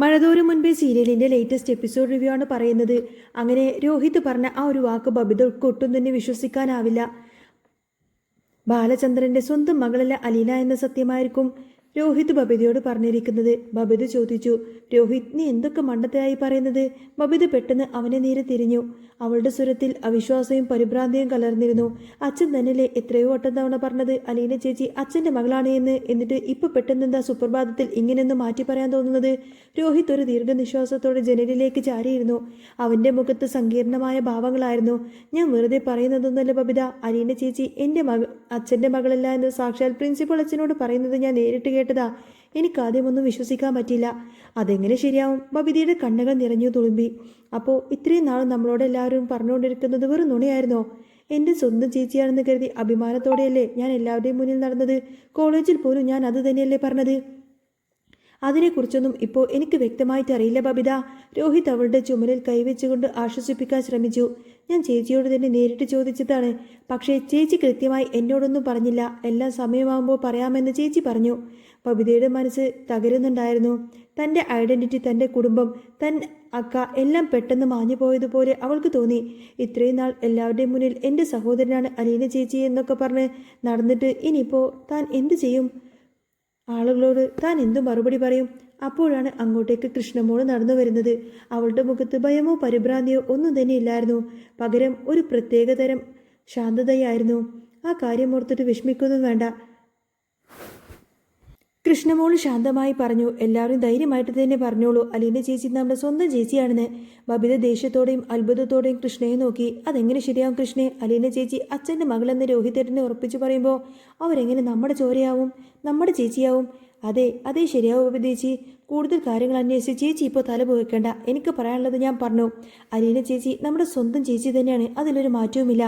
മഴതോരും മുൻപേ സീരിയലിന്റെ latest episode review ആണ് പറയുന്നത്. അങ്ങനെ രോഹിത് പറഞ്ഞ ആ ഒരു വാക്ക് ബബിതൾക്ക് ഒട്ടും തന്നെ വിശ്വസിക്കാനാവില്ല. ബാലചന്ദ്രന്റെ സ്വന്തം മകളല്ല അലീന എന്ന സത്യമായിരിക്കും രോഹിത് ബബിതയോട് പറഞ്ഞിരിക്കുന്നത്. ബബിത ചോദിച്ചു, രോഹിത് നീ എന്തൊക്കെ മണ്ടത്തരായി പറയുന്നത്? ബബിത പെട്ടെന്ന് അവനെ നേരെ തിരിഞ്ഞു. അവളുടെ സ്വരത്തിൽ അവിശ്വാസവും പരിഭ്രാന്തിയും കലർന്നിരുന്നു. അച്ഛൻ തന്നെയല്ലേ എത്രയോ വട്ടം തവണ പറഞ്ഞത് അലീന ചേച്ചി അച്ഛന്റെ മകളാണ് എന്ന്. എന്നിട്ട് ഇപ്പൊ പെട്ടെന്ന് എന്താ സുപ്രഭാതത്തിൽ ഇങ്ങനെയൊന്ന് മാറ്റി പറയാൻ തോന്നുന്നത്? രോഹിത് ഒരു ദീർഘനിശ്വാസത്തോടെ ജനലിലേക്ക് ചാരിയിരുന്നു. അവന്റെ മുഖത്ത് സങ്കീർണമായ ഭാവങ്ങളായിരുന്നു. ഞാൻ വെറുതെ പറയുന്നതൊന്നുമല്ല ബബിത. അലീന ചേച്ചി എന്റെ അച്ഛന്റെ മകളല്ല എന്ന് സാക്ഷാൽ പ്രിൻസിപ്പൽ അച്ഛനോട് പറയുന്നത് ഞാൻ നേരിട്ട് കേട്ടതാ. എനിക്കാദ്യമൊന്നും വിശ്വസിക്കാൻ പറ്റില്ല. അതെങ്ങനെ ശരിയാവും? ബബിതയുടെ കണ്ണുകൾ നിറഞ്ഞു തുളുമ്പി. അപ്പോൾ ഇത്രയും നാൾ നമ്മളോട് എല്ലാവരും പറഞ്ഞുകൊണ്ടിരിക്കുന്നത് വെറും നുണയായിരുന്നോ? എൻ്റെ സ്വന്തം ചേച്ചിയാണെന്ന് കരുതി അഭിമാനത്തോടെയല്ലേ ഞാൻ എല്ലാവരുടെയും മുന്നിൽ നടന്നത്? കോളേജിൽ പോലും ഞാൻ അത് തന്നെയല്ലേ പറഞ്ഞത്? അതിനെക്കുറിച്ചൊന്നും ഇപ്പോൾ എനിക്ക് വ്യക്തമായിട്ട് അറിയില്ല ബബിത. രോഹിത് അവളുടെ ചുമലിൽ കൈവച്ചുകൊണ്ട് ആശ്വസിപ്പിക്കാൻ ശ്രമിച്ചു. ഞാൻ ചേച്ചിയോട് തന്നെ നേരിട്ട് ചോദിച്ചതാണ്. പക്ഷേ ചേച്ചി കൃത്യമായി എന്നോടൊന്നും പറഞ്ഞില്ല. എല്ലാം സമയമാകുമ്പോൾ പറയാമെന്ന് ചേച്ചി പറഞ്ഞു. ബബിതയുടെ മനസ്സ് തകരുന്നുണ്ടായിരുന്നു. തൻ്റെ ഐഡന്റിറ്റി, തൻ്റെ കുടുംബം, അക്ക എല്ലാം പെട്ടെന്ന് മാഞ്ഞു പോയതുപോലെ അവൾക്ക് തോന്നി. ഇത്രയും നാൾ എല്ലാവരുടെയും മുന്നിൽ എൻ്റെ സഹോദരനാണ് അലീന ചേച്ചി എന്നൊക്കെ പറഞ്ഞ് നടന്നിട്ട് ഇനിയിപ്പോൾ താൻ എന്തു ചെയ്യും? ആളുകളോട് താൻ എന്തു മറുപടി പറയും? അപ്പോഴാണ് അങ്ങോട്ടേക്ക് കൃഷ്ണമോള് നടന്നു വരുന്നത്. അവളുടെ മുഖത്ത് ഭയമോ പരിഭ്രാന്തിയോ ഒന്നും തന്നെ ഇല്ലായിരുന്നു. പകരം ഒരു പ്രത്യേകതരം ശാന്തതയായിരുന്നു. ആ കാര്യം ഓർത്തിട്ട് വിഷമിക്കൊന്നും വേണ്ട, കൃഷ്ണമോള് ശാന്തമായി പറഞ്ഞു. എല്ലാവരും ധൈര്യമായിട്ട് തന്നെ പറഞ്ഞോളൂ, അലീന ചേച്ചി നമ്മുടെ സ്വന്തം ചേച്ചിയാണെന്ന്. ബബിത ദേഷ്യത്തോടെയും അത്ഭുതത്തോടെയും കൃഷ്ണയെ നോക്കി. അതെങ്ങനെ ശരിയാവും കൃഷ്ണേ? അലീന ചേച്ചി അച്ഛൻ്റെ മകളെന്ന് രോഹിതേട്ടനെ ഉറപ്പിച്ചു പറയുമ്പോൾ അവരെങ്ങനെ നമ്മുടെ ചോരയാവും, നമ്മുടെ ചേച്ചിയാവും? അതെ അതേ ശരിയാവും ബബിത ചേച്ചി. കൂടുതൽ കാര്യങ്ങൾ അന്വേഷിച്ച് ചേച്ചി ഇപ്പോൾ തല പോയിക്കേണ്ട. എനിക്ക് പറയാനുള്ളത് ഞാൻ പറഞ്ഞു. അലീന ചേച്ചി നമ്മുടെ സ്വന്തം ചേച്ചി തന്നെയാണ്, അതിലൊരു മാറ്റവുമില്ല.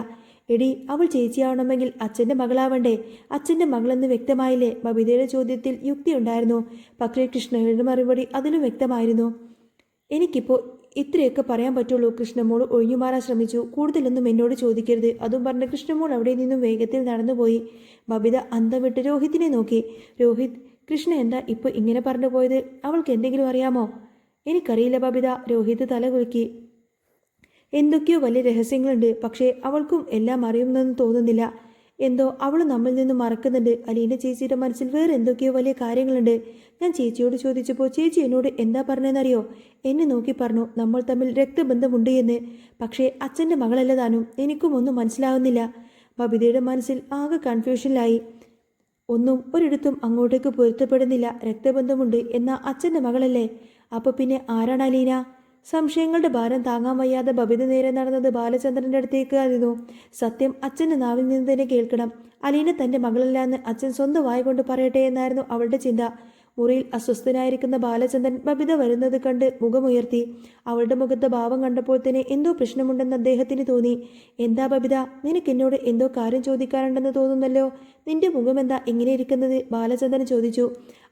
എടി, അവൾ ചേച്ചിയാവണമെങ്കിൽ അച്ഛൻ്റെ മകളാവണ്ടേ? അച്ഛൻ്റെ മകളെന്ന് വ്യക്തമായില്ലേ? ബബിതയുടെ ചോദ്യത്തിൽ യുക്തിയുണ്ടായിരുന്നു. പക്ഷേ കൃഷ്ണയുടെ മറുപടി അതിലും വ്യക്തമായിരുന്നു. എനിക്കിപ്പോൾ ഇത്രയൊക്കെ പറയാൻ പറ്റുള്ളൂ. കൃഷ്ണമോൾ ഒഴിഞ്ഞുമാറാൻ ശ്രമിച്ചു. കൂടുതലൊന്നും എന്നോട് ചോദിക്കരുത്. അതും പറഞ്ഞ് കൃഷ്ണമോൾ അവിടെ നിന്നും വേഗത്തിൽ നടന്നുപോയി. ബബിത അന്തം വിട്ട് രോഹിത്തിനെ നോക്കി. രോഹിത്, കൃഷ്ണ എന്താ ഇപ്പോൾ ഇങ്ങനെ പറഞ്ഞു പോയത്? അവൾക്ക് എന്തെങ്കിലും അറിയാമോ? എനിക്കറിയില്ല ബബിത. രോഹിത് തല കുലുക്കി. എന്തൊക്കെയോ വലിയ രഹസ്യങ്ങളുണ്ട്. പക്ഷേ അവൾക്കും എല്ലാം അറിയുമെന്നൊന്നും തോന്നുന്നില്ല. എന്തോ അവൾ നമ്മിൽ നിന്നും മറക്കുന്നുണ്ട്. അലീന ചേച്ചിയുടെ മനസ്സിൽ വേറെ എന്തൊക്കെയോ വലിയ കാര്യങ്ങളുണ്ട്. ഞാൻ ചേച്ചിയോട് ചോദിച്ചപ്പോൾ ചേച്ചി എന്നോട് എന്താ പറഞ്ഞതെന്നറിയോ? എന്നെ നോക്കി പറഞ്ഞു നമ്മൾ തമ്മിൽ രക്തബന്ധമുണ്ട് എന്ന്. പക്ഷേ അച്ഛൻ്റെ മകളല്ല താനും. എനിക്കും ഒന്നും മനസ്സിലാവുന്നില്ല. ബബിതയുടെ മനസ്സിൽ ആകെ കൺഫ്യൂഷനിലായി. ഒന്നും ഒരിടത്തും അങ്ങോട്ടേക്ക് പൊരുത്തപ്പെടുന്നില്ല. രക്തബന്ധമുണ്ട് എന്നാൽ അച്ഛൻ്റെ മകളല്ലേ? അപ്പോൾ പിന്നെ ആരാണ് അലീന? സംശയങ്ങളുടെ ഭാരം താങ്ങാൻ വയ്യാതെ ബബിത നേരെ നടന്നത് ബാലചന്ദ്രന്റെ അടുത്തേക്ക് ആയിരുന്നു. സത്യം അച്ഛൻ്റെ നാവിൽ നിന്ന് തന്നെ കേൾക്കണം. അലീന തൻ്റെ മകളല്ല എന്ന് അച്ഛൻ സ്വന്തം വായ കൊണ്ട് പറയട്ടെ എന്നായിരുന്നു അവളുടെ ചിന്ത. മുറിയിൽ അസ്വസ്ഥനായിരിക്കുന്ന ബാലചന്ദ്രൻ ബബിത വരുന്നത് കണ്ട് മുഖമുയർത്തി. അവളുടെ മുഖത്തെ ഭാവം കണ്ടപ്പോൾ തന്നെ എന്തോ പ്രശ്നമുണ്ടെന്ന് അദ്ദേഹത്തിന് തോന്നി. എന്താ ബബിത, നിനക്ക് എന്നോട് എന്തോ കാര്യം ചോദിക്കാറുണ്ടെന്ന് തോന്നുന്നല്ലോ. നിന്റെ മുഖമെന്താ ഇങ്ങനെ ഇരിക്കുന്നത്? ബാലചന്ദ്രൻ ചോദിച്ചു.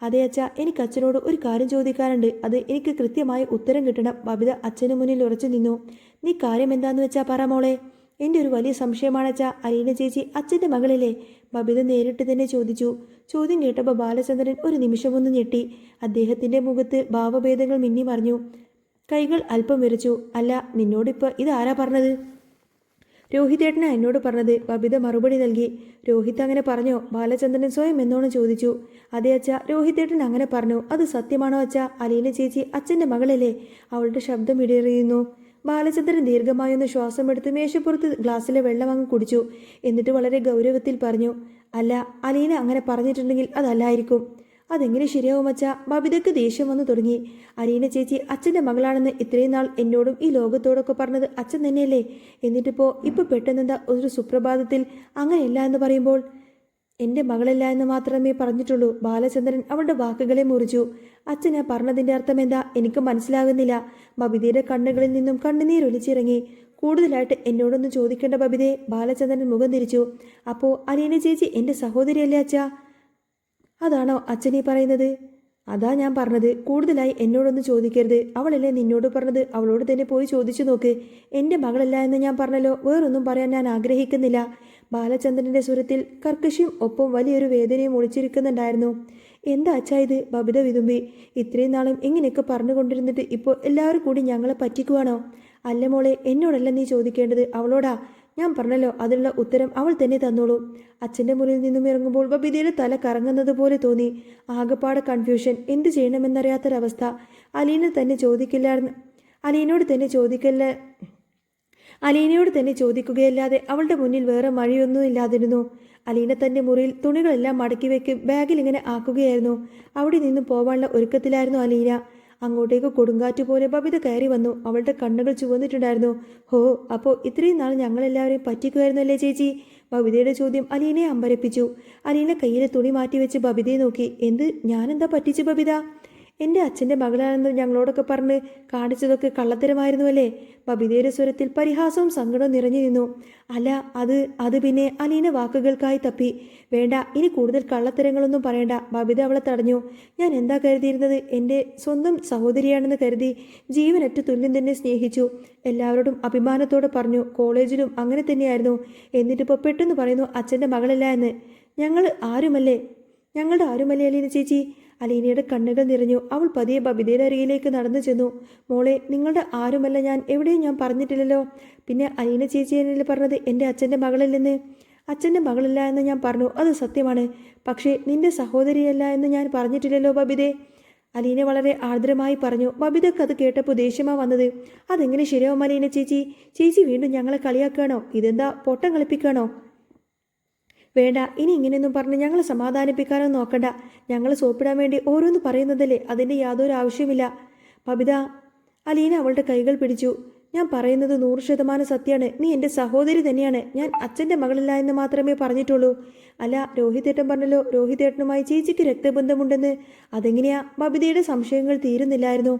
അതെ അച്ഛ, എനിക്ക് അച്ഛനോട് ഒരു കാര്യം ചോദിക്കാറുണ്ട്. അത് എനിക്ക് കൃത്യമായ ഉത്തരം കിട്ടണം. ബബിത അച്ഛന് മുന്നിൽ ഉറച്ചു നിന്നു. നീ കാര്യം എന്താന്ന് വെച്ചാ പറ മോളെ. എൻ്റെ ഒരു വലിയ സംശയമാണച്ച, അലീന ചേച്ചി അച്ഛൻ്റെ മകളില്ലേ? ബബിത നേരിട്ട് തന്നെ ചോദിച്ചു. ചോദ്യം കേട്ടപ്പോൾ ബാലചന്ദ്രൻ ഒരു നിമിഷമൊന്ന് ഞെട്ടി. അദ്ദേഹത്തിൻ്റെ മുഖത്ത് ഭാവഭേദങ്ങൾ മിന്നി മറിഞ്ഞു. കൈകൾ അല്പം വിറച്ചു. അല്ല, നിന്നോടിപ്പോൾ ഇതാരാ പറഞ്ഞത്? രോഹിതേട്ടനാ എന്നോട് പറഞ്ഞത്. ബബിത മറുപടി നൽകി. രോഹിത് അങ്ങനെ പറഞ്ഞോ? ബാലചന്ദ്രൻ സ്വയം എന്നോണം ചോദിച്ചു. അതെ അച്ഛ, രോഹിതേട്ടൻ അങ്ങനെ പറഞ്ഞു. അത് സത്യമാണോ അച്ഛ? അലീന ചേച്ചി അച്ഛൻ്റെ മകളല്ലേ? അവളുടെ ശബ്ദം ഇടറിയുന്നു. ബാലചന്ദ്രൻ ദീർഘമായൊന്ന് ശ്വാസമെടുത്ത് മേശപ്പുറത്ത് ഗ്ലാസ്സിലെ വെള്ളം അങ്ങ് കുടിച്ചു. എന്നിട്ട് വളരെ ഗൗരവത്തിൽ പറഞ്ഞു, അല്ല, അലീന അങ്ങനെ പറഞ്ഞിട്ടുണ്ടെങ്കിൽ അതല്ലായിരിക്കും. അതെങ്ങനെ ശരിയാവും അച്ഛ? ബബിതയ്ക്ക് ദേഷ്യം വന്നു തുടങ്ങി. അലീന ചേച്ചി അച്ഛൻ്റെ മകളാണെന്ന് ഇത്രയും നാൾ എന്നോടും ഈ ലോകത്തോടൊക്കെ പറഞ്ഞത് അച്ഛൻ തന്നെയല്ലേ? ഇപ്പോൾ പെട്ടെന്നെന്താ ഒരു സുപ്രഭാതത്തിൽ അങ്ങനെയല്ല എന്ന് പറയുമ്പോൾ? എൻ്റെ മകളല്ല എന്ന് മാത്രമേ പറഞ്ഞിട്ടുള്ളൂ. ബാലചന്ദ്രൻ അവളുടെ വാക്കുകളെ മുറിച്ചു. അച്ഛനാ പറഞ്ഞതിൻ്റെ അർത്ഥം എന്താ? എനിക്ക് മനസ്സിലാകുന്നില്ല. ബബിതയുടെ കണ്ണുകളിൽ നിന്നും കണ്ണുനീരൊലിച്ചിറങ്ങി. കൂടുതലായിട്ട് എന്നോടൊന്നും ചോദിക്കേണ്ട ബബിതയെ. ബാലചന്ദ്രൻ മുഖം തിരിച്ചു. അപ്പോൾ അലീന ചേച്ചി എൻ്റെ സഹോദരിയല്ലേ അച്ഛ? അതാണോ അച്ഛനീ പറയുന്നത്? അതാ ഞാൻ പറഞ്ഞത്. കൂടുതലായി എന്നോടൊന്ന് ചോദിക്കരുത്. അവളല്ലേ നിന്നോട് പറഞ്ഞത്? അവളോട് തന്നെ പോയി ചോദിച്ചു നോക്ക്. എൻ്റെ മകളല്ല എന്ന് ഞാൻ പറഞ്ഞല്ലോ. വേറൊന്നും പറയാൻ ഞാൻ ആഗ്രഹിക്കുന്നില്ല. ബാലചന്ദ്രൻ്റെ സ്വരത്തിൽ കർക്കശയും ഒപ്പം വലിയൊരു വേദനയും ഒളിച്ചിരിക്കുന്നുണ്ടായിരുന്നു. എന്താ അച്ഛാ ഇത്? ബബിത വിതുമ്പി. ഇത്രയും നാളും ഇങ്ങനെയൊക്കെ പറഞ്ഞുകൊണ്ടിരുന്നിട്ട് ഇപ്പോൾ എല്ലാവരും കൂടി ഞങ്ങളെ പറ്റിക്കുവാണോ? അല്ല മോളെ, എന്നോടല്ല നീ ചോദിക്കേണ്ടത്, അവളോടാ. ഞാൻ പറഞ്ഞല്ലോ, അതിനുള്ള ഉത്തരം അവൾ തന്നെ തന്നോളൂ. അച്ഛൻ്റെ മുറിയിൽ നിന്നും ഇറങ്ങുമ്പോൾ ബബിതയുടെ തല കറങ്ങുന്നത് പോലെ തോന്നി. ആകെപ്പാടെ കൺഫ്യൂഷൻ, എന്ത് ചെയ്യണമെന്നറിയാത്തൊരവസ്ഥ. അലീന തന്നെ ചോദിക്കില്ലായിരുന്നു അലീനയോട് തന്നെ ചോദിക്കുകയല്ലാതെ അവളുടെ മുന്നിൽ വേറെ വഴിയൊന്നുമില്ലാതിരുന്നു. അലീന തൻ്റെ മുറിയിൽ തുണികളെല്ലാം മടക്കി വെക്ക് ബാഗിൽ ഇങ്ങനെ ആക്കുകയായിരുന്നു. അവിടെ നിന്നും പോവാനുള്ള ഒരുക്കത്തിലായിരുന്നു അലീന. അങ്ങോട്ടേക്ക് കൊടുങ്കാറ്റ് പോലെ ബബിത കയറി വന്നു. അവളുടെ കണ്ണുകൾ ചുവന്നിട്ടുണ്ടായിരുന്നു. ഹോ, അപ്പോൾ ഇത്രയും നാൾ ഞങ്ങളെല്ലാവരെയും പറ്റിക്കുമായിരുന്നല്ലേ ചേച്ചി? ബബിതയുടെ ചോദ്യം അലീനയെ അമ്പരപ്പിച്ചു. അലീന കയ്യിലെ തുണി മാറ്റിവെച്ച് ബബിതയെ നോക്കി. എന്ത്? ഞാനെന്താ പറ്റിച്ചു ബബിത? എൻ്റെ അച്ഛൻ്റെ മകളാണെന്ന് ഞങ്ങളോടൊക്കെ പറഞ്ഞ് കാണിച്ചതൊക്കെ കള്ളത്തരമായിരുന്നുവല്ലേ? ബബിതയുടെ സ്വരത്തിൽ പരിഹാസവും സങ്കടവും നിറഞ്ഞു നിന്നു. അല്ല, അത് പിന്നെ അലീന വാക്കുകൾക്കായി തപ്പി. വേണ്ട, ഇനി കൂടുതൽ കള്ളത്തരങ്ങളൊന്നും പറയണ്ട. ബബിത അവളെ തടഞ്ഞു. ഞാൻ എന്താ കരുതിയിരുന്നത്? എൻ്റെ സ്വന്തം സഹോദരിയാണെന്ന് കരുതി. ജീവനറ്റ തുല്യം തന്നെ സ്നേഹിച്ചു. എല്ലാവരോടും അഭിമാനത്തോടെ പറഞ്ഞു. കോളേജിലും അങ്ങനെ തന്നെയായിരുന്നു. എന്നിട്ടിപ്പോൾ പെട്ടെന്ന് പറയുന്നു അച്ഛൻ്റെ മകളല്ല എന്ന്. ഞങ്ങളുടെ ആരുമല്ലേ അലീന ചേച്ചി? അലീനയുടെ കണ്ണുകൾ നിറഞ്ഞു. അവൾ പതിയെ ബബിതയുടെ അരികിലേക്ക് നടന്നു ചെന്നു. മോളെ, നിങ്ങളുടെ ആരുമല്ല ഞാൻ. എവിടെയും ഞാൻ പറഞ്ഞിട്ടില്ലല്ലോ. പിന്നെ അലീന ചേച്ചി എന്നല്ലേ പറഞ്ഞത് എൻ്റെ അച്ഛൻ്റെ മകളല്ലെന്ന്? അച്ഛൻ്റെ മകളല്ല എന്ന് ഞാൻ പറഞ്ഞു, അത് സത്യമാണ്. പക്ഷേ നിന്റെ സഹോദരിയല്ല എന്ന് ഞാൻ പറഞ്ഞിട്ടില്ലല്ലോ ബബിതേ. അലീന വളരെ ആർദ്രമായി പറഞ്ഞു. ബബിതക്ക് അത് കേട്ടപ്പോൾ ദേഷ്യമാ വന്നത്. അതെങ്ങനെ ശരിയാവും അലീന ചേച്ചി? ചേച്ചി വീണ്ടും ഞങ്ങളെ കളിയാക്കുകയാണോ? ഇതെന്താ പൊട്ടം കളിപ്പിക്കുകയാണോ? വേണ്ട, ഇനി ഇങ്ങനെയൊന്നും പറഞ്ഞ് ഞങ്ങളെ സമാധാനിപ്പിക്കാനോ നോക്കണ്ട. ഞങ്ങൾ സോപ്പിടാൻ വേണ്ടി ഓരോന്ന് പറയുന്നതല്ലേ, അതിൻ്റെ യാതൊരു ആവശ്യമില്ല. ബബിത, അലീന അവളുടെ കൈകൾ പിടിച്ചു. ഞാൻ പറയുന്നത് 100% സത്യമാണ്. നീ എൻ്റെ സഹോദരി തന്നെയാണ്. ഞാൻ അച്ഛൻ്റെ മകളല്ല എന്ന് മാത്രമേ പറഞ്ഞിട്ടുള്ളൂ. അല്ല, രോഹിതേട്ടൻ പറഞ്ഞല്ലോ രോഹിതേട്ടനുമായി ചേച്ചിക്ക് രക്തബന്ധമുണ്ടെന്ന്. അതെങ്ങനെയാ? ബബിതയുടെ സംശയങ്ങൾ തീരുന്നില്ലായിരുന്നു.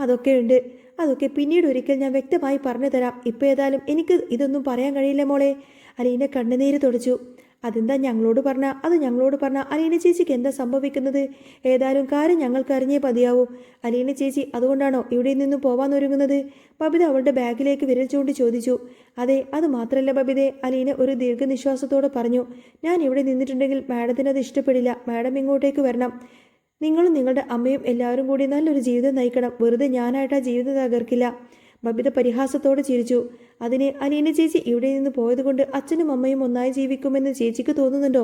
അതൊക്കെ പിന്നീട് ഒരിക്കൽ ഞാൻ വ്യക്തമായി പറഞ്ഞു തരാം. ഇപ്പോൾ ഏതായാലും എനിക്ക് ഇതൊന്നും പറയാൻ കഴിയില്ല മോളെ. അലീന കണ്ണുനീര് തുടച്ചു. അതെന്താ ഞങ്ങളോട് പറഞ്ഞ അലീന ചേച്ചിക്ക് എന്താ സംഭവിക്കുന്നത്? ഏതായാലും കാര്യം ഞങ്ങൾക്ക് അറിഞ്ഞേ മതിയാവൂ. അലീന ചേച്ചി അതുകൊണ്ടാണോ ഇവിടെ നിന്നും പോവാനൊരുങ്ങുന്നത്? ബബിത അവളുടെ ബാഗിലേക്ക് വിരൽ ചൂണ്ടി ചോദിച്ചു. അതെ, അത് മാത്രമല്ല ബബിതേ, അലീന ഒരു ദീർഘനിശ്വാസത്തോടെ പറഞ്ഞു. ഞാൻ ഇവിടെ നിന്നിട്ടുണ്ടെങ്കിൽ മാഡത്തിന് അത് ഇഷ്ടപ്പെടില്ല. മാഡം ഇങ്ങോട്ടേക്ക് വരണം. നിങ്ങളും നിങ്ങളുടെ അമ്മയും എല്ലാവരും കൂടി നല്ലൊരു ജീവിതം നയിക്കണം. വെറുതെ ഞാനായിട്ട് ആ ജീവിതം തകർക്കില്ല. ബബിത പരിഹാസത്തോടെ ചിരിച്ചു. അതിന് അലീന ചേച്ചി ഇവിടെ നിന്ന് പോയതുകൊണ്ട് അച്ഛനും അമ്മയും ഒന്നായി ജീവിക്കുമെന്ന് ചേച്ചിക്ക് തോന്നുന്നുണ്ടോ?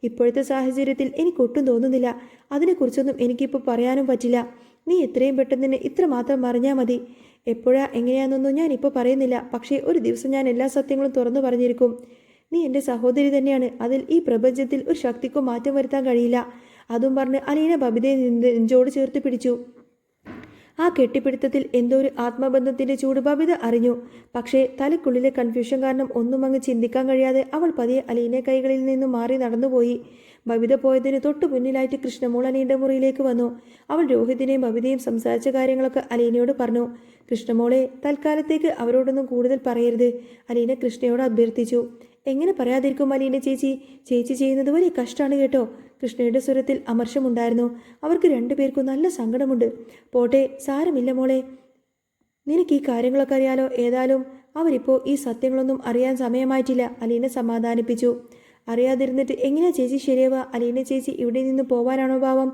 ഇപ്പോഴത്തെ സാഹചര്യത്തിൽ എനിക്കൊട്ടും തോന്നുന്നില്ല. അതിനെക്കുറിച്ചൊന്നും എനിക്കിപ്പോൾ പറയാനും പറ്റില്ല. നീ എത്രയും പെട്ടെന്ന് തന്നെ ഇത്രമാത്രം അറിഞ്ഞാൽ മതി. എപ്പോഴാ എങ്ങനെയാണെന്നൊന്നും ഞാനിപ്പോൾ പറയുന്നില്ല. പക്ഷേ ഒരു ദിവസം ഞാൻ എല്ലാ സത്യങ്ങളും തുറന്നു പറഞ്ഞിരിക്കും. നീ എൻ്റെ സഹോദരി തന്നെയാണ്. അതിൽ ഈ പ്രപഞ്ചത്തിൽ ഒരു ശക്തിക്കും മാറ്റം വരുത്താൻ കഴിയില്ല. അതും പറഞ്ഞ് അലീന ബബിതയെ നെഞ്ചോട് ചേർത്ത് പിടിച്ചു. ആ കെട്ടിപ്പിടുത്തത്തിൽ എന്തോ ഒരു ആത്മബന്ധത്തിന്റെ ചൂട് ബബിത അറിഞ്ഞു. പക്ഷേ തലക്കുള്ളിലെ കൺഫ്യൂഷൻ കാരണം ഒന്നും അങ്ങ് ചിന്തിക്കാൻ കഴിയാതെ അവൾ പതിയെ അലീന കൈകളിൽ നിന്നും മാറി നടന്നുപോയി. ബബിത പോയതിന് തൊട്ടു മുന്നിലായിട്ട് കൃഷ്ണമോൾ അലീനയുടെ മുറിയിലേക്ക് വന്നു. അവൾ രോഹിതിനെയും ബബിതയും സംസാരിച്ച കാര്യങ്ങളൊക്കെ അലീനയോട് പറഞ്ഞു. കൃഷ്ണമോളെ, തൽക്കാലത്തേക്ക് അവരോടൊന്നും കൂടുതൽ പറയരുത്, അലീന കൃഷ്ണയോട് അഭ്യർത്ഥിച്ചു. എങ്ങനെ പറയാതിരിക്കും അലീന ചേച്ചി? ചേച്ചി ചെയ്യുന്നത് വലിയ കഷ്ടമാണ് കേട്ടോ. കൃഷ്ണയുടെ സ്വരത്തിൽ അമർഷമുണ്ടായിരുന്നു. അവർക്ക് രണ്ടുപേർക്കും നല്ല സങ്കടമുണ്ട്. പോട്ടെ, സാരമില്ല മോളെ, നിനക്ക് ഈ കാര്യങ്ങളൊക്കെ അറിയാലോ. ഏതായാലും അവരിപ്പോൾ ഈ സത്യങ്ങളൊന്നും അറിയാൻ സമയമായിട്ടില്ല, അലീന സമാധാനിപ്പിച്ചു. അറിയാതിരുന്നിട്ട് എങ്ങനെയാ ചേച്ചി ശരിയാവുക? അലീന ചേച്ചി ഇവിടെ നിന്ന് പോവാനാണോ ഭാവം?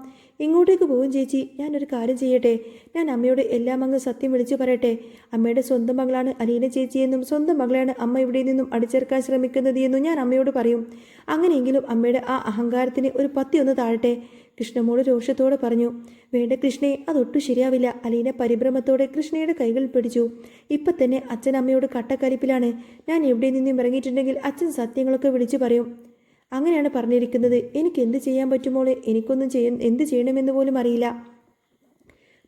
ഇങ്ങോട്ടേക്ക് പോകും ചേച്ചി. ഞാനൊരു കാര്യം ചെയ്യട്ടെ. ഞാൻ അമ്മയോട് എല്ലാം അങ്ങ് സത്യം വിളിച്ചു പറയട്ടെ. അമ്മയുടെ സ്വന്തം മകളാണ് അലീന ചേച്ചിയെന്നും സ്വന്തം മകളാണ് അമ്മ ഇവിടെ നിന്നും അടിച്ചേർക്കാൻ ശ്രമിക്കുന്നത് എന്നും ഞാൻ അമ്മയോട് പറയും. അങ്ങനെയെങ്കിലും അമ്മയുടെ ആ അഹങ്കാരത്തിന് ഒരു പത്തി ഒന്ന് താഴട്ടെ, കൃഷ്ണമോള് രോഷത്തോടെ പറഞ്ഞു. വേണ്ട കൃഷ്ണേ, അതൊട്ടും ശരിയാവില്ല. അലീന പരിഭ്രമത്തോടെ കൃഷ്ണയുടെ കൈകൾ പിടിച്ചു. ഇപ്പം തന്നെ അച്ഛൻ അമ്മയോട് കട്ടക്കലിപ്പിലാണ്. ഞാൻ എവിടെ നിന്നും ഇറങ്ങിയിട്ടുണ്ടെങ്കിൽ അച്ഛൻ സത്യങ്ങളൊക്കെ വിളിച്ചു പറയും. അങ്ങനെയാണ് പറഞ്ഞിരിക്കുന്നത്. എനിക്ക് എന്ത് ചെയ്യാൻ പറ്റുമോളെ? എനിക്കൊന്നും എന്ത് ചെയ്യണമെന്ന് പോലും അറിയില്ല.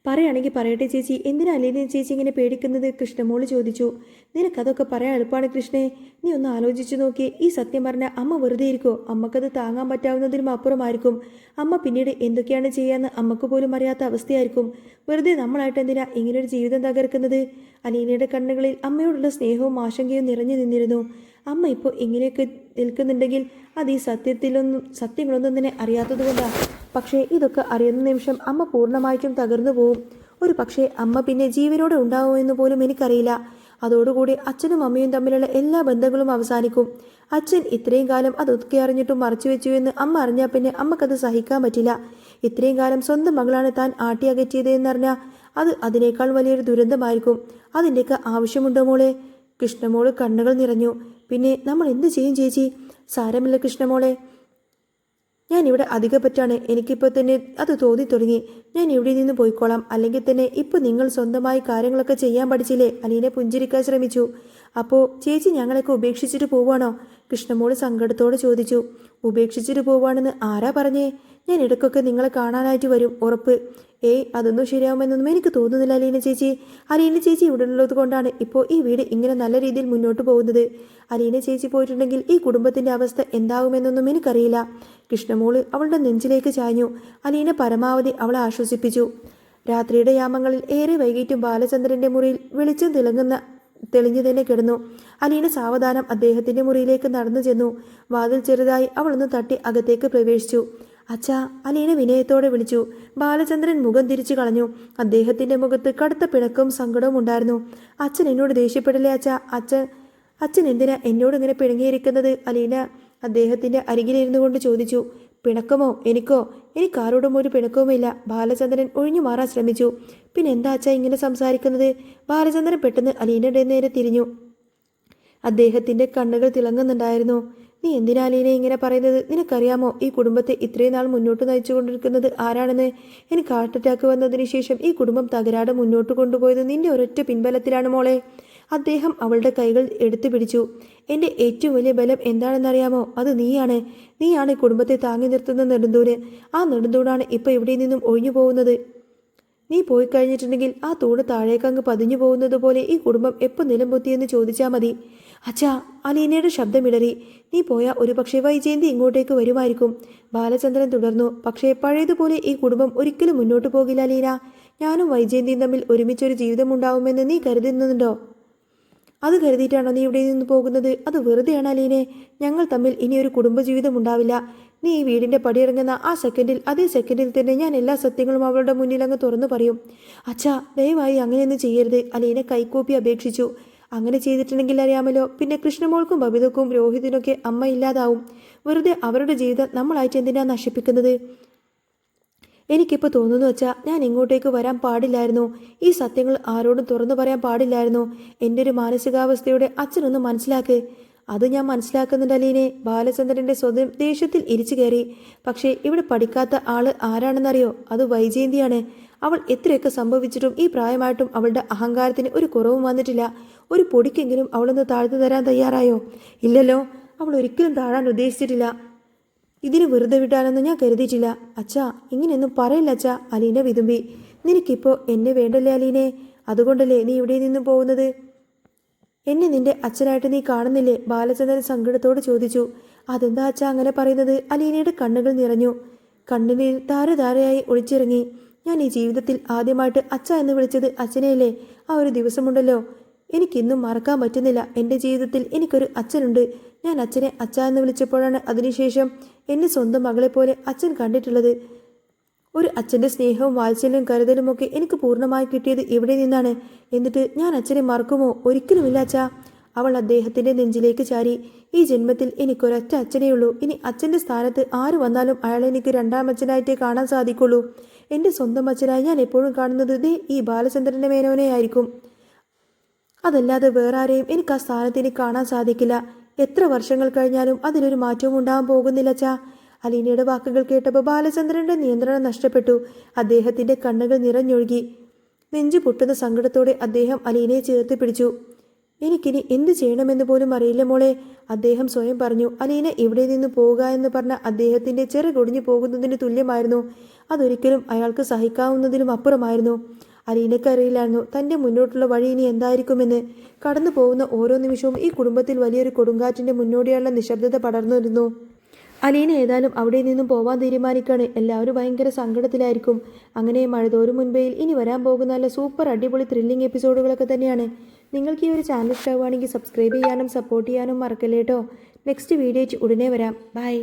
പറയുകയാണെങ്കിൽ പറയട്ടെ ചേച്ചി. എന്തിനാ അലീന ചേച്ചി ഇങ്ങനെ പേടിക്കുന്നത്? കൃഷ്ണമോള് ചോദിച്ചു. നിനക്കതൊക്കെ പറയാൻ എളുപ്പമാണ് കൃഷ്ണേ. നീ ഒന്ന് ആലോചിച്ചു നോക്കി. ഈ സത്യം പറഞ്ഞാൽ അമ്മ വെറുതെ ഇരിക്കോ? അമ്മക്കത് താങ്ങാൻ പറ്റാവുന്നതിനും അപ്പുറമായിരിക്കും. അമ്മ പിന്നീട് എന്തൊക്കെയാണ് ചെയ്യാന്ന് അമ്മക്ക് പോലും അറിയാത്ത അവസ്ഥയായിരിക്കും. വെറുതെ നമ്മളായിട്ട് എന്തിനാ ഇങ്ങനൊരു ജീവിതം തകർക്കുന്നത്? അലീനയുടെ കണ്ണുകളിൽ അമ്മയോടുള്ള സ്നേഹവും ആശങ്കയും നിറഞ്ഞു നിന്നിരുന്നു. അമ്മ ഇപ്പോൾ ഇങ്ങനെയൊക്കെ നിൽക്കുന്നുണ്ടെങ്കിൽ അത് ഈ സത്യങ്ങളൊന്നും തന്നെ അറിയാത്തതുകൊണ്ടാണ്. പക്ഷേ ഇതൊക്കെ അറിയുന്ന നിമിഷം അമ്മ പൂർണ്ണമായിട്ടും തകർന്നു പോവും. ഒരു പക്ഷേ അമ്മ പിന്നെ ജീവനോടെ ഉണ്ടാവുമോ എന്ന് പോലും എനിക്കറിയില്ല. അതോടുകൂടി അച്ഛനും അമ്മയും തമ്മിലുള്ള എല്ലാ ബന്ധങ്ങളും അവസാനിക്കും. അച്ഛൻ ഇത്രയും കാലം അതൊക്കെ അറിഞ്ഞിട്ടും മറച്ചു വെച്ചു എന്ന് അമ്മ അറിഞ്ഞാൽ പിന്നെ അമ്മക്കത് സഹിക്കാൻ പറ്റില്ല. ഇത്രയും കാലം സ്വന്തം മകളാണ് താൻ ആട്ടിയകറ്റിയത് എന്നറിഞ്ഞാൽ അത് അതിനേക്കാൾ വലിയൊരു ദുരന്തമായിരിക്കും. അതിൻ്റെയൊക്കെ ആവശ്യമുണ്ടോ മോളെ? കൃഷ്ണമോള് കണ്ണുകൾ നിറഞ്ഞു. പിന്നെ നമ്മൾ എന്ത് ചെയ്യും ചേച്ചി? സാരമില്ല കൃഷ്ണമോളെ, ഞാനിവിടെ അധികപ്പറ്റാണ്. എനിക്കിപ്പോൾ തന്നെ അത് തോന്നി തുടങ്ങി. ഞാൻ ഇവിടെ നിന്ന് പോയിക്കോളാം. അല്ലെങ്കിൽ തന്നെ ഇപ്പോൾ നിങ്ങൾ സ്വന്തമായി കാര്യങ്ങളൊക്കെ ചെയ്യാൻ പഠിച്ചില്ലേ? അലീനെ പുഞ്ചിരിക്കാൻ ശ്രമിച്ചു. അപ്പോൾ ചേച്ചി ഞങ്ങളൊക്കെ ഉപേക്ഷിച്ചിട്ട് പോവാണോ? കൃഷ്ണമോള് സങ്കടത്തോടെ ചോദിച്ചു. ഉപേക്ഷിച്ചിട്ട് പോവാണെന്ന് ആരാ പറഞ്ഞേ? ഞാൻ ഇടയ്ക്കൊക്കെ നിങ്ങളെ കാണാനായിട്ട് വരും, ഉറപ്പ്. അതൊന്നും ശരിയാവുമെന്നൊന്നും എനിക്ക് തോന്നുന്നില്ല അലീന ചേച്ചി. അലീന ചേച്ചി ഇവിടെ ഉള്ളത് കൊണ്ടാണ് ഇപ്പോൾ ഈ വീട് ഇങ്ങനെ നല്ല രീതിയിൽ മുന്നോട്ട് പോകുന്നത്. അലീന ചേച്ചി പോയിട്ടുണ്ടെങ്കിൽ ഈ കുടുംബത്തിൻ്റെ അവസ്ഥ എന്താവുമെന്നൊന്നും എനിക്കറിയില്ല. കൃഷ്ണമോള് അവളുടെ നെഞ്ചിലേക്ക് ചാഞ്ഞു. അലീന പരമാവധി അവളെ ആശ്വസിപ്പിച്ചു. രാത്രിയുടെ യാമങ്ങളിൽ ഏറെ വൈകിട്ടും ബാലചന്ദ്രന്റെ മുറിയിൽ വെളിച്ചം തെളിഞ്ഞു തന്നെ കിടന്നു. അലീന സാവധാനം അദ്ദേഹത്തിന്റെ മുറിയിലേക്ക് നടന്നു ചെന്നു. വാതിൽ ചെറുതായി അവളൊന്ന് തട്ടി അകത്തേക്ക് പ്രവേശിച്ചു. അച്ഛാ, അലീന വിനയത്തോടെ വിളിച്ചു. ബാലചന്ദ്രൻ മുഖം തിരിച്ചു കളഞ്ഞു. അദ്ദേഹത്തിന്റെ മുഖത്ത് കടുത്ത പിണക്കവും സങ്കടവും ഉണ്ടായിരുന്നു. അച്ഛൻ എന്നോട് ദേഷ്യപ്പെടില്ലേ അച്ഛാ? അച്ഛൻ എന്തിനാ എന്നോട് ഇങ്ങനെ പിണങ്ങിയിരിക്കുന്നത്? അലീന അദ്ദേഹത്തിന്റെ അരികിലിരുന്നു കൊണ്ട് ചോദിച്ചു. പിണക്കമോ? എനിക്കാരോടും ഒരു പിണക്കവുമില്ല. ബാലചന്ദ്രൻ ഒഴിഞ്ഞു മാറാൻ ശ്രമിച്ചു. പിന്നെ എന്താ അച്ഛാ ഇങ്ങനെ സംസാരിക്കുന്നത്? ബാലചന്ദ്രൻ പെട്ടെന്ന് അലീനയുടെ നേരെ തിരിഞ്ഞു. അദ്ദേഹത്തിന്റെ കണ്ണുകൾ തിളങ്ങുന്നുണ്ടായിരുന്നു. നീ എന്തിനാ അലീനെ ഇങ്ങനെ പറയുന്നത്? നിനക്കറിയാമോ ഈ കുടുംബത്തെ ഇത്രയും നാൾ മുന്നോട്ട് നയിച്ചുകൊണ്ടിരിക്കുന്നത് ആരാണെന്ന്? എനിക്ക് ഹാർട്ട് അറ്റാക്ക് വന്നതിന് ശേഷം ഈ കുടുംബം തകരാതെ മുന്നോട്ട് കൊണ്ടുപോയത് നിന്റെ ഒരൊറ്റ പിൻബലത്തിലാണ് മോളെ. അദ്ദേഹം അവളുടെ കൈകൾ എടുത്തു പിടിച്ചു. എൻ്റെ ഏറ്റവും വലിയ ബലം എന്താണെന്നറിയാമോ? അത് നീയാണ്. നീയാണ് ഈ കുടുംബത്തെ താങ്ങി നിർത്തുന്ന നെടുന്തൂര്. ആ നെടുന്തൂടാണ് ഇപ്പോൾ ഇവിടെ നിന്നും ഒഴിഞ്ഞു പോകുന്നത്. നീ പോയി കഴിഞ്ഞിട്ടുണ്ടെങ്കിൽ ആ തൂണ് താഴേക്കങ്ങ് പതിഞ്ഞു പോകുന്നത് പോലെ ഈ കുടുംബം എപ്പോൾ നിലം പൊത്തിയെന്ന് ചോദിച്ചാൽ മതി. അച്ഛാ, അലീനയുടെ ശബ്ദമിടറി. നീ പോയാൽ ഒരുപക്ഷെ വൈജയന്തി ഇങ്ങോട്ടേക്ക് വരുമായിരിക്കും. ബാലചന്ദ്രൻ തുടർന്നു. പക്ഷേ പഴയതുപോലെ ഈ കുടുംബം ഒരിക്കലും മുന്നോട്ട് പോകില്ല അലീന. ഞാനും വൈജയന്തിയും തമ്മിൽ ഒരുമിച്ചൊരു ജീവിതമുണ്ടാവുമെന്ന് നീ കരുതുന്നുണ്ടോ? അത് കരുതിയിട്ടാണോ നീ ഇവിടെ നിന്ന് പോകുന്നത്? അത് വെറുതെയാണ് അലീനെ. ഞങ്ങൾ തമ്മിൽ ഇനിയൊരു കുടുംബജീവിതം ഉണ്ടാവില്ല. നീ ഈ വീടിൻ്റെ പടിയിറങ്ങുന്ന അതേ സെക്കൻഡിൽ തന്നെ ഞാൻ എല്ലാ സത്യങ്ങളും അവളുടെ മുന്നിൽ അങ്ങ് തുറന്നു പറയും. അച്ഛാ, ദയവായി അങ്ങനെയൊന്നും ചെയ്യരുത്, അലീനെ കൈകൂപ്പി അപേക്ഷിച്ചു. അങ്ങനെ ചെയ്തിട്ടുണ്ടെങ്കിൽ അറിയാമല്ലോ, പിന്നെ കൃഷ്ണമോൾക്കും ബബിതക്കും രോഹിതിനൊക്കെ അമ്മ ഇല്ലാതാവും. വെറുതെ അവരുടെ ജീവിതം നമ്മളായിട്ട് എന്തിനാ നശിപ്പിക്കുന്നത്? എനിക്കിപ്പോൾ തോന്നുന്നു വെച്ചാൽ ഞാൻ ഇങ്ങോട്ടേക്ക് വരാൻ പാടില്ലായിരുന്നു. ഈ സത്യങ്ങൾ ആരോടും തുറന്നു പറയാൻ പാടില്ലായിരുന്നു. എൻ്റെ ഒരു മാനസികാവസ്ഥയുടെ അച്ഛനൊന്ന് മനസ്സിലാക്ക്. അത് ഞാൻ മനസ്സിലാക്കുന്നുണ്ട് അലീനെ. ബാലചന്ദ്രൻ്റെ സ്വന്തം ദേഷ്യത്തിൽ ഇരിച്ചു കയറി. പക്ഷേ ഇവിടെ പഠിക്കാത്ത ആള് ആരാണെന്നറിയോ? അത് വൈജയന്തിയാണ്. അവൾ എത്രയൊക്കെ സംഭവിച്ചിട്ടും ഈ പ്രായമായിട്ടും അവളുടെ അഹങ്കാരത്തിന് ഒരു കുറവും വന്നിട്ടില്ല. ഒരു പൊടിക്കെങ്കിലും അവളൊന്ന് താഴ്ന്നു തരാൻ തയ്യാറായോ? ഇല്ലല്ലോ, അവൾ ഒരിക്കലും താഴാൻ ഉദ്ദേശിച്ചിട്ടില്ല. ഇതിന് വെറുതെ വിട്ടാലെന്ന് ഞാൻ കരുതിയിട്ടില്ല. അച്ഛാ, ഇങ്ങനെയൊന്നും പറയില്ല അച്ഛാ, അലീന വിതുമ്പി. നിനക്കിപ്പോൾ എന്നെ വേണ്ടല്ലേ അലീനെ? അതുകൊണ്ടല്ലേ നീ ഇവിടെ നിന്നും പോകുന്നത്? എന്നെ നിന്റെ അച്ഛനായിട്ട് നീ കാണുന്നില്ലേ? ബാലചന്ദ്രൻ സങ്കടത്തോട് ചോദിച്ചു. അതെന്താ അച്ഛാ അങ്ങനെ പറയുന്നത്? അലീനയുടെ കണ്ണുകൾ നിറഞ്ഞു. കണ്ണുനീർ ധാരധാരയായി ഒളിച്ചിറങ്ങി. ഞാൻ ഈ ജീവിതത്തിൽ ആദ്യമായിട്ട് അച്ഛ എന്ന് വിളിച്ചത് അച്ഛനെയല്ലേ? ആ ഒരു ദിവസമുണ്ടല്ലോ, എനിക്കിന്നും മറക്കാൻ പറ്റുന്നില്ല. എൻ്റെ ജീവിതത്തിൽ എനിക്കൊരു അച്ഛനുണ്ട്. ഞാൻ അച്ഛനെ അച്ഛ എന്ന് വിളിച്ചപ്പോഴാണ് അതിനുശേഷം എന്നെ സ്വന്തം മകളെ പോലെ അച്ഛൻ കണ്ടിട്ടുള്ളത്. ഒരു അച്ഛൻ്റെ സ്നേഹവും വാത്സല്യവും കരുതലുമൊക്കെ എനിക്ക് പൂർണ്ണമായി കിട്ടിയത് ഇവിടെ നിന്നാണ്. എന്നിട്ട് ഞാൻ അച്ഛനെ മറക്കുമോ? ഒരിക്കലുമില്ല അച്ഛാ. അവൾ അദ്ദേഹത്തിൻ്റെ നെഞ്ചിലേക്ക് ചാരി. ഈ ജന്മത്തിൽ എനിക്കൊരൊറ്റ അച്ഛനെയുള്ളൂ. ഇനി അച്ഛൻ്റെ സ്ഥാനത്ത് ആര് വന്നാലും അയാളെ എനിക്ക് രണ്ടാം അച്ഛനായിട്ടേ കാണാൻ സാധിക്കുള്ളൂ. എൻ്റെ സ്വന്തം അച്ഛനായി ഞാൻ എപ്പോഴും കാണുന്നത് ഈ ബാലചന്ദ്രൻ്റെ മേനോനെ ആയിരിക്കും. അതല്ലാതെ വേറെ ആരെയും എനിക്ക് ആ സ്ഥാനത്തിന് കാണാൻ സാധിക്കില്ല. എത്ര വർഷങ്ങൾ കഴിഞ്ഞാലും അതിലൊരു മാറ്റവും ഉണ്ടാകാൻ പോകുന്നില്ല അച്ഛാ. അലീനയുടെ വാക്കുകൾ കേട്ടപ്പോൾ ബാലചന്ദ്രന്റെ നിയന്ത്രണം നഷ്ടപ്പെട്ടു. അദ്ദേഹത്തിന്റെ കണ്ണുകൾ നിറഞ്ഞൊഴുകി. നെഞ്ചു പൊട്ടുന്ന സങ്കടത്തോടെ അദ്ദേഹം അലീനയെ ചേർത്ത് പിടിച്ചു. എനിക്കിനി എന്ത് ചെയ്യണമെന്ന് പോലും അറിയില്ല മോളെ, അദ്ദേഹം സ്വയം പറഞ്ഞു. അലീന ഇവിടെ നിന്ന് പോവുക എന്ന് പറഞ്ഞ അദ്ദേഹത്തിന്റെ ചിറകൊടിഞ്ഞു പോകുന്നതിന് തുല്യമായിരുന്നു. അതൊരിക്കലും അയാൾക്ക് സഹിക്കാവുന്നതിലും അപ്പുറമായിരുന്നു. അലീനക്കറിയില്ലായിരുന്നു തൻ്റെ മുന്നോട്ടുള്ള വഴി ഇനി എന്തായിരിക്കുമെന്ന്. കടന്നു പോകുന്ന ഓരോ നിമിഷവും ഈ കുടുംബത്തിൽ വലിയൊരു കൊടുങ്കാറ്റിന്റെ മുന്നോടിയുള്ള നിശബ്ദത പടർന്നിരുന്നു. അലീന ഏതായാലും അവിടെ നിന്നും പോവാൻ തീരുമാനിക്കുകയാണ്. എല്ലാവരും ഭയങ്കര സങ്കടത്തിലായിരിക്കും. അങ്ങനെ മഴ തോരും മുൻപേയിൽ ഇനി വരാൻ പോകുന്ന നല്ല സൂപ്പർ അടിപൊളി ത്രില്ലിംഗ് എപ്പിസോഡുകളൊക്കെ തന്നെയാണ്. നിങ്ങൾക്ക് ഈ ഒരു ചാനൽ ഇഷ്ടമാവുകയാണെങ്കിൽ സബ്സ്ക്രൈബ് ചെയ്യാനും സപ്പോർട്ട് ചെയ്യാനും മറക്കല്ലേട്ടോ. നെക്സ്റ്റ് വീഡിയോ ഉടനെ വരാം. ബൈ.